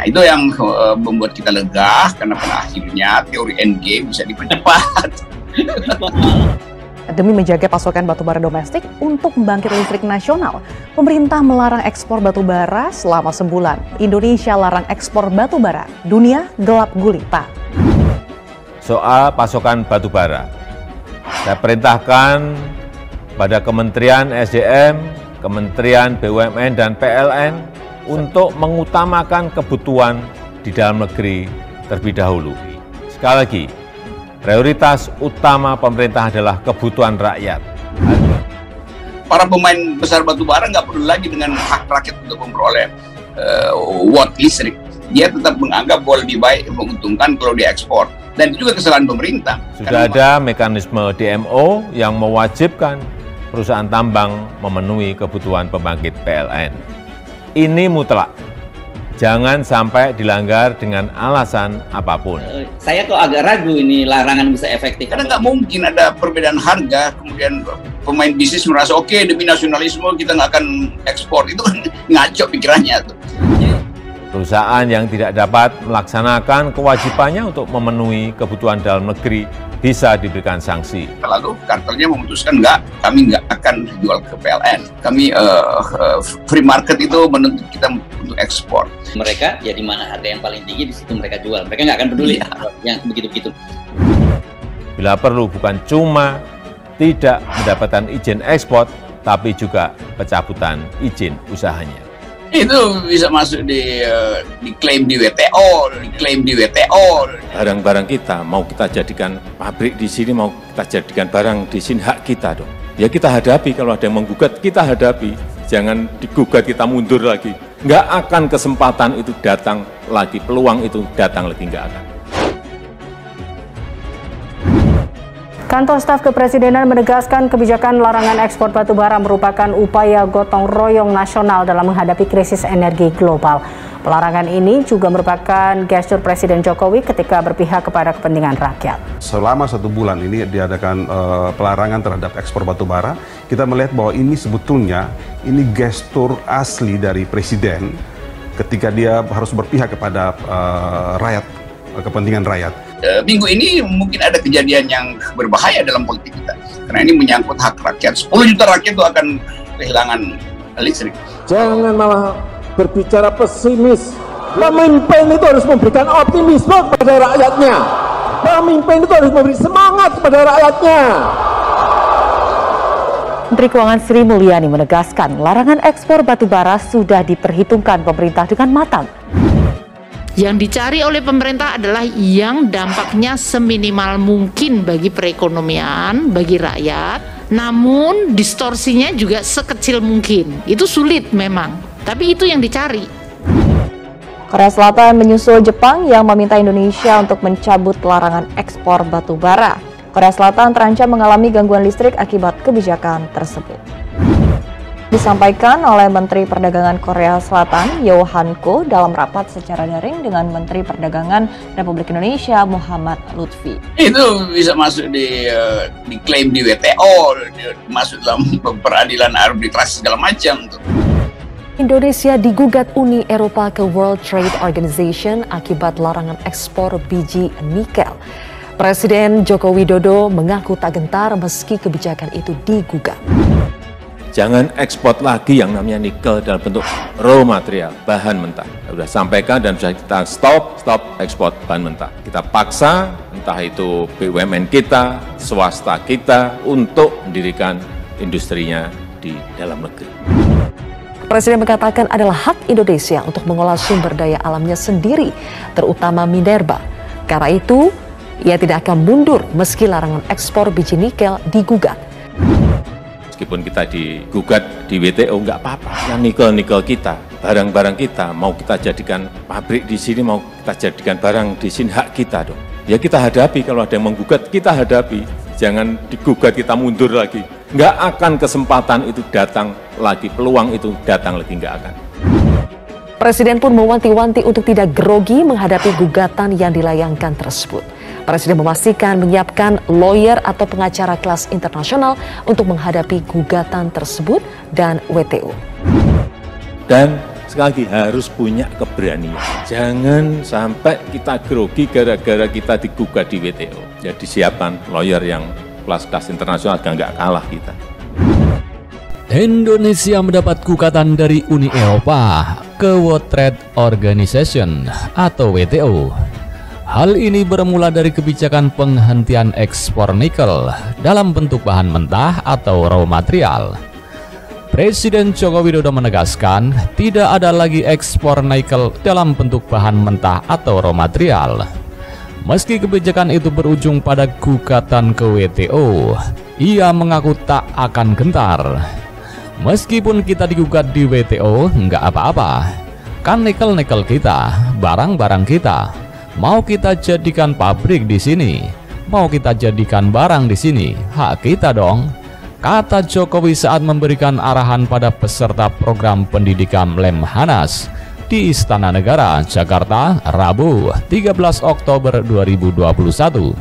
itu yang membuat kita lega, karena pada akhirnya teori endgame bisa dipercepat. Demi menjaga pasokan batubara domestik untuk membangkit listrik nasional, pemerintah melarang ekspor batubara selama sebulan. Indonesia larang ekspor batubara, dunia gelap gulita. Soal pasokan batubara, saya perintahkan pada Kementerian SDM, Kementerian BUMN dan PLN untuk mengutamakan kebutuhan di dalam negeri terlebih dahulu. Sekali lagi, prioritas utama pemerintah adalah kebutuhan rakyat. Para pemain besar batubara nggak perlu lagi dengan hak rakyat untuk memperoleh watt listrik. Dia tetap menganggap bahwa lebih baik menguntungkan kalau dia ekspor. Dan itu juga kesalahan pemerintah. Sudah ada mekanisme DMO yang mewajibkan perusahaan tambang memenuhi kebutuhan pembangkit PLN. Ini mutlak. Jangan sampai dilanggar dengan alasan apapun. Saya kok agak ragu ini larangan bisa efektif. Karena nggak mungkin ada perbedaan harga, kemudian pemain bisnis merasa oke, demi nasionalisme kita nggak akan ekspor. Itu kan ngaco pikirannya tuh. Perusahaan yang tidak dapat melaksanakan kewajibannya untuk memenuhi kebutuhan dalam negeri bisa diberikan sanksi. Lalu kartelnya memutuskan kami nggak akan jual ke PLN. Kami free market itu menuntut kita untuk ekspor. Mereka ya di mana harga yang paling tinggi di situ mereka jual. Mereka nggak akan peduli yang begitu-begitu. Bila perlu bukan cuma tidak mendapatkan izin ekspor, tapi juga pencabutan izin usahanya. Itu bisa masuk diklaim di WTO, diklaim di WTO. Barang-barang kita mau kita jadikan pabrik di sini, mau kita jadikan barang di sini, hak kita dong. Ya kita hadapi, kalau ada yang menggugat kita hadapi. Jangan digugat kita mundur lagi. Nggak akan kesempatan itu datang lagi, peluang itu datang lagi, nggak akan. Kantor Staf Kepresidenan menegaskan kebijakan larangan ekspor batubara merupakan upaya gotong royong nasional dalam menghadapi krisis energi global. Pelarangan ini juga merupakan gestur Presiden Jokowi ketika berpihak kepada kepentingan rakyat. Selama 1 bulan ini diadakan pelarangan terhadap ekspor batubara, kita melihat bahwa ini sebetulnya ini gestur asli dari Presiden ketika dia harus berpihak kepada rakyat, kepentingan rakyat. Minggu ini mungkin ada kejadian yang berbahaya dalam politik kita, karena ini menyangkut hak rakyat. 10 juta rakyat itu akan kehilangan listrik. Jangan malah berbicara pesimis. Pemimpin itu harus memberikan optimisme kepada rakyatnya. Pemimpin itu harus memberi semangat kepada rakyatnya. Menteri Keuangan Sri Mulyani menegaskan larangan ekspor batubara sudah diperhitungkan pemerintah dengan matang. Yang dicari oleh pemerintah adalah yang dampaknya seminimal mungkin bagi perekonomian, bagi rakyat, namun distorsinya juga sekecil mungkin. Itu sulit memang, tapi itu yang dicari. Korea Selatan menyusul Jepang yang meminta Indonesia untuk mencabut larangan ekspor batubara. Korea Selatan terancam mengalami gangguan listrik akibat kebijakan tersebut. Disampaikan oleh Menteri Perdagangan Korea Selatan, Yoh Han-ko, dalam rapat secara daring dengan Menteri Perdagangan Republik Indonesia, Muhammad Lutfi. Itu bisa masuk diklaim di WTO, masuk dalam peradilan arbitrasi segala macam. Indonesia digugat Uni Eropa ke World Trade Organization akibat larangan ekspor biji nikel. Presiden Joko Widodo mengaku tak gentar meski kebijakan itu digugat. Jangan ekspor lagi yang namanya nikel dalam bentuk raw material, bahan mentah. Sudah sampaikan dan sudah kita stop ekspor bahan mentah. Kita paksa, entah itu BUMN kita, swasta kita, untuk mendirikan industrinya di dalam negeri. Presiden mengatakan adalah hak Indonesia untuk mengolah sumber daya alamnya sendiri, terutama minerba. Karena itu, ia tidak akan mundur meski larangan ekspor biji nikel digugat. Meskipun kita digugat di WTO, nggak apa-apa. Yang nikel-nikel kita, barang-barang kita, mau kita jadikan pabrik di sini, mau kita jadikan barang di sini, hak kita dong. Ya kita hadapi, kalau ada yang menggugat, kita hadapi. Jangan digugat kita mundur lagi. Nggak akan kesempatan itu datang lagi, peluang itu datang lagi, nggak akan. Presiden pun mewanti-wanti untuk tidak grogi menghadapi gugatan yang dilayangkan tersebut. Presiden memastikan menyiapkan lawyer atau pengacara kelas internasional untuk menghadapi gugatan tersebut dan WTO. Dan sekali lagi harus punya keberanian. Jangan sampai kita grogi gara-gara kita digugat di WTO. Jadi siapkan lawyer yang kelas-kelas internasional nggak kalah kita. Indonesia mendapat gugatan dari Uni Eropa ke World Trade Organization atau WTO. Hal ini bermula dari kebijakan penghentian ekspor nikel dalam bentuk bahan mentah atau raw material. Presiden Joko Widodo menegaskan tidak ada lagi ekspor nikel dalam bentuk bahan mentah atau raw material. Meski kebijakan itu berujung pada gugatan ke WTO, ia mengaku tak akan gentar. Meskipun kita digugat di WTO, nggak apa-apa. Kan nikel-nikel kita, barang-barang kita. Mau kita jadikan pabrik di sini, mau kita jadikan barang di sini, hak kita dong. Kata Jokowi saat memberikan arahan pada peserta program pendidikan Lemhanas di Istana Negara, Jakarta, Rabu 13 Oktober 2021.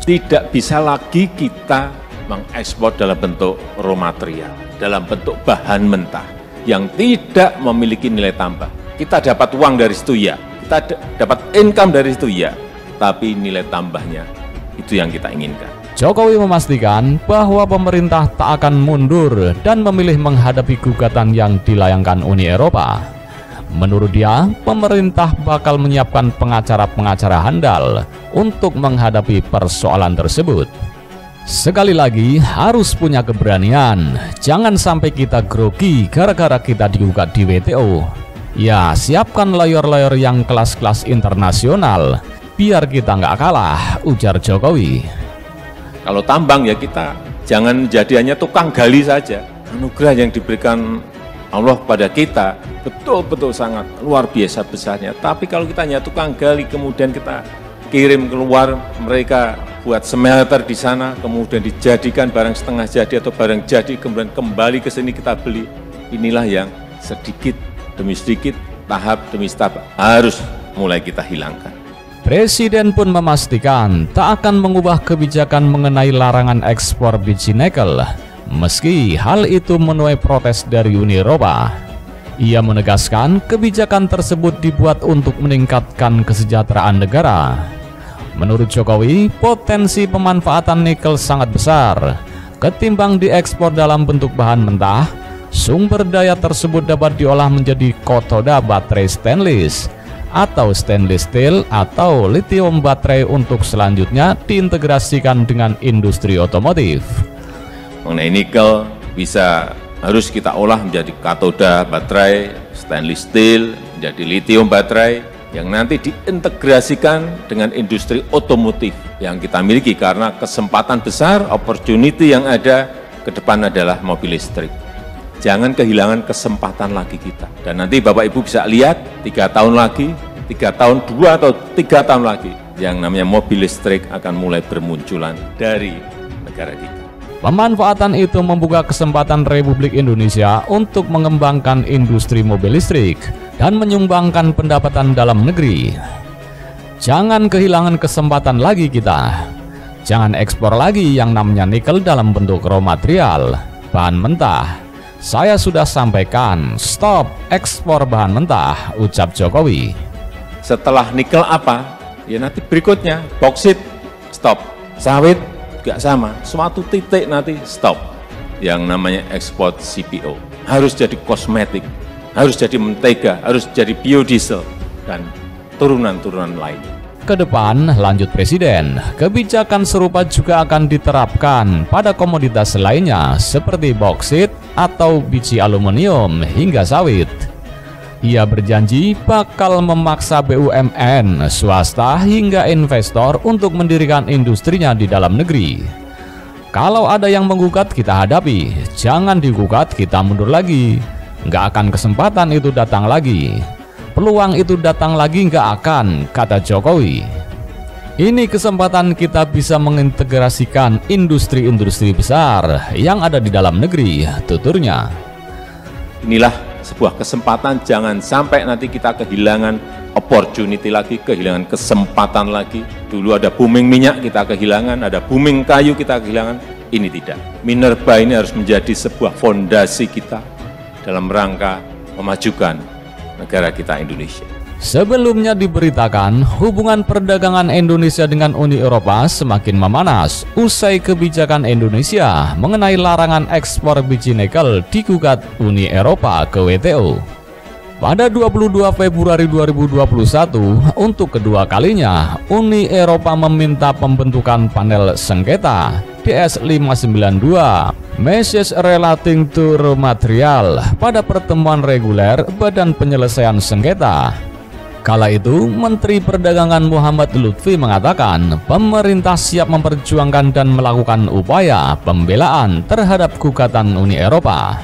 Tidak bisa lagi kita mengekspor dalam bentuk raw material, dalam bentuk bahan mentah yang tidak memiliki nilai tambah. Kita dapat uang dari situ ya, kita dapat income dari situ ya, tapi nilai tambahnya itu yang kita inginkan. Jokowi memastikan bahwa pemerintah tak akan mundur dan memilih menghadapi gugatan yang dilayangkan Uni Eropa. Menurut dia, pemerintah bakal menyiapkan pengacara-pengacara handal untuk menghadapi persoalan tersebut. Sekali lagi, harus punya keberanian. Jangan sampai kita grogi gara-gara kita digugat di WTO. Ya, siapkan lawyer-lawyer yang kelas-kelas internasional, biar kita nggak kalah, ujar Jokowi. Kalau tambang ya kita jangan jadi hanya tukang gali saja. Anugerah yang diberikan Allah pada kita betul-betul sangat luar biasa besarnya. Tapi kalau kita hanya tukang gali, kemudian kita kirim keluar, mereka buat smelter di sana, kemudian dijadikan barang setengah jadi atau barang jadi, kemudian kembali ke sini kita beli. Inilah yang sedikit demi sedikit, tahap demi tahap harus mulai kita hilangkan. Presiden pun memastikan tak akan mengubah kebijakan mengenai larangan ekspor biji nikel, meski hal itu menuai protes dari Uni Eropa. Ia menegaskan kebijakan tersebut dibuat untuk meningkatkan kesejahteraan negara. Menurut Jokowi, potensi pemanfaatan nikel sangat besar. Ketimbang diekspor dalam bentuk bahan mentah, sumber daya tersebut dapat diolah menjadi katoda baterai stainless atau stainless steel atau lithium baterai untuk selanjutnya diintegrasikan dengan industri otomotif. Mengenai nikel harus kita olah menjadi katoda baterai, stainless steel, menjadi lithium baterai yang nanti diintegrasikan dengan industri otomotif yang kita miliki, karena kesempatan besar, opportunity yang ada ke depan adalah mobil listrik. Jangan kehilangan kesempatan lagi kita. Dan nanti Bapak Ibu bisa lihat 3 tahun lagi, 3 tahun, 2 atau 3 tahun lagi, yang namanya mobil listrik akan mulai bermunculan dari negara kita. Pemanfaatan itu membuka kesempatan Republik Indonesia untuk mengembangkan industri mobil listrik dan menyumbangkan pendapatan dalam negeri. Jangan kehilangan kesempatan lagi kita. Jangan ekspor lagi yang namanya nikel dalam bentuk raw material, bahan mentah. Saya sudah sampaikan, stop ekspor bahan mentah, ucap Jokowi. Setelah nikel apa? Ya nanti berikutnya, boksit, stop. Sawit, juga sama. Suatu titik nanti stop. Yang namanya ekspor CPO. Harus jadi kosmetik, harus jadi mentega, harus jadi biodiesel, dan turunan-turunan lainnya. Kedepan, lanjut Presiden, kebijakan serupa juga akan diterapkan pada komoditas lainnya seperti boksit atau biji aluminium hingga sawit. Ia berjanji bakal memaksa BUMN, swasta hingga investor untuk mendirikan industrinya di dalam negeri. Kalau ada yang menggugat, kita hadapi. Jangan digugat, kita mundur lagi. Nggak akan kesempatan itu datang lagi. Peluang itu datang lagi nggak akan, kata Jokowi. Ini kesempatan kita bisa mengintegrasikan industri-industri besar yang ada di dalam negeri, tuturnya. Inilah sebuah kesempatan, jangan sampai nanti kita kehilangan opportunity lagi, kehilangan kesempatan lagi. Dulu ada booming minyak, kita kehilangan, ada booming kayu, kita kehilangan. Ini tidak. Minerba ini harus menjadi sebuah fondasi kita dalam rangka memajukan negara kita Indonesia. Sebelumnya diberitakan hubungan perdagangan Indonesia dengan Uni Eropa semakin memanas usai kebijakan Indonesia mengenai larangan ekspor biji nikel digugat Uni Eropa ke WTO. Pada 22 Februari 2021, untuk kedua kalinya Uni Eropa meminta pembentukan panel sengketa DS 592 Message Relating to Raw Material pada pertemuan reguler Badan Penyelesaian Sengketa. Kala itu, Menteri Perdagangan Muhammad Lutfi mengatakan pemerintah siap memperjuangkan dan melakukan upaya pembelaan terhadap gugatan Uni Eropa.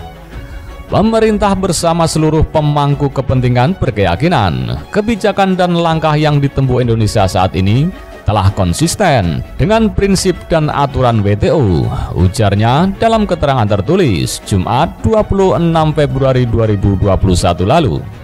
Pemerintah bersama seluruh pemangku kepentingan berkeyakinan kebijakan dan langkah yang ditempuh Indonesia saat ini telah konsisten dengan prinsip dan aturan WTO, ujarnya dalam keterangan tertulis Jumat 26 Februari 2021 lalu.